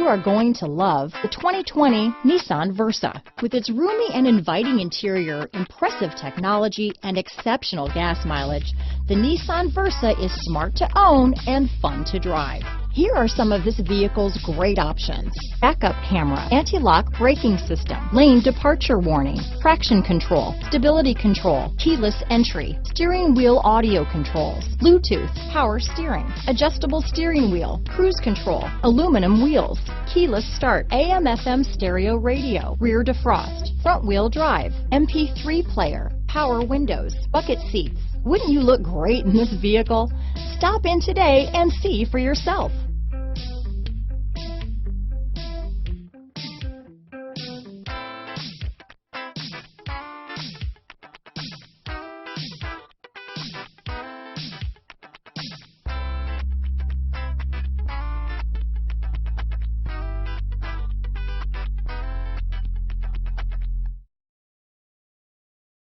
are going to love the 2020 Nissan Versa. With its roomy and inviting interior, impressive technology, and exceptional gas mileage, the Nissan Versa is smart to own and fun to drive. Here are some of this vehicle's great options: backup camera, anti-lock braking system, lane departure warning, traction control, stability control, keyless entry, steering wheel audio controls, Bluetooth, power steering, adjustable steering wheel, cruise control, aluminum wheels, keyless start, AM/FM stereo radio, rear defrost, front wheel drive, MP3 player, power windows, bucket seats. Wouldn't you look great in this vehicle? Stop in today and see for yourself.